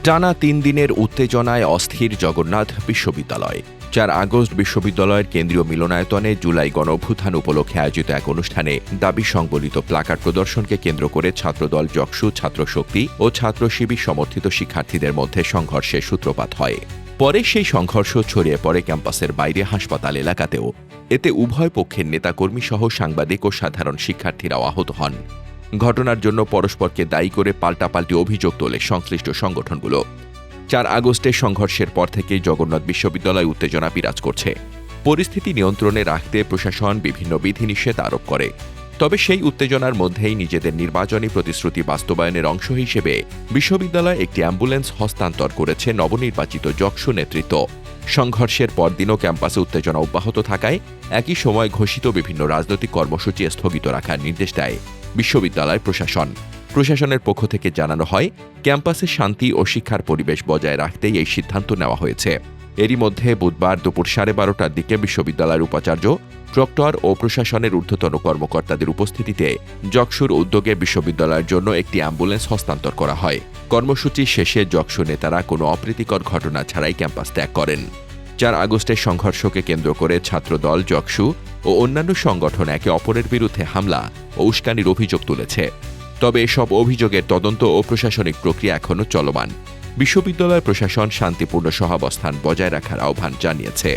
টানা ৩ দিনের উত্তেজনায় অস্থির জগন্নাথ বিশ্ববিদ্যালয়। ৪ আগস্ট বিশ্ববিদ্যালয়ের কেন্দ্রীয় মিলনায়তনে জুলাই গণঅভ্যুত্থান উপলক্ষে আয়োজিত এক অনুষ্ঠানে দাবি সংবলিত প্লাকার্ড প্রদর্শনকে কেন্দ্র করে ছাত্রদল যকসু, ছাত্রশক্তি ও ছাত্র শিবির সমর্থিত শিক্ষার্থীদের মধ্যে সংঘর্ষের সূত্রপাত হয়। পরে সেই সংঘর্ষ ছড়িয়ে পড়ে ক্যাম্পাসের বাইরে হাসপাতাল এলাকাতেও। এতে উভয় পক্ষের নেতাকর্মী সহ সাংবাদিক ও সাধারণ শিক্ষার্থীরাও আহত হন। ঘটনার জন্য পরস্পরকে দায়ী করে পাল্টাপাল্টি অভিযোগ তোলে সংশ্লিষ্ট সংগঠনগুলো। ৪ আগস্টের সংঘর্ষের পর থেকেই জগন্নাথ বিশ্ববিদ্যালয়ে উত্তেজনা বিরাজ করছে। পরিস্থিতি নিয়ন্ত্রণে রাখতে প্রশাসন বিভিন্ন বিধিনিষেধ আরোপ করে। তবে সেই উত্তেজনার মধ্যেই নিজেদের নির্বাচনী প্রতিশ্রুতি বাস্তবায়নের অংশ হিসেবে বিশ্ববিদ্যালয়ে একটি অ্যাম্বুলেন্স হস্তান্তর করেছে নবনির্বাচিত যকসু নেতৃত্ব। সংঘর্ষের পরদিনও ক্যাম্পাসে উত্তেজনা অব্যাহত থাকায় একই সময় ঘোষিত বিভিন্ন রাজনৈতিক কর্মসূচি স্থগিত রাখার নির্দেশ দেয় বিশ্ববিদ্যালয় প্রশাসন। প্রশাসনের পক্ষ থেকে জানানো হয়, ক্যাম্পাসে শান্তি ও শিক্ষার পরিবেশ বজায় রাখতেই এই সিদ্ধান্ত নেওয়া হয়েছে। এরই মধ্যে বুধবার দুপুর 12:30টার দিকে বিশ্ববিদ্যালয়ের উপাচার্য, প্রক্টর ও প্রশাসনের ঊর্ধ্বতন কর্মকর্তাদের উপস্থিতিতে যকসুর উদ্যোগে বিশ্ববিদ্যালয়ের জন্য একটি অ্যাম্বুলেন্স হস্তান্তর করা হয়। কর্মসূচি শেষে যকসু নেতারা কোনো অপ্রীতিকর ঘটনা ছাড়াই ক্যাম্পাস ত্যাগ করেন। ৪ আগস্টের সংঘর্ষকে কেন্দ্র করে ছাত্রদল, যকসু ও অন্যান্য সংগঠন একে অপরের বিরুদ্ধে হামলা ও উস্কানির অভিযোগ তুলেছে। তবে এসব অভিযোগের তদন্ত ও প্রশাসনিক প্রক্রিয়া এখনও চলমান। বিশ্ববিদ্যালয় প্রশাসন শান্তিপূর্ণ সহাবস্থান বজায় রাখার আহ্বান জানিয়েছে।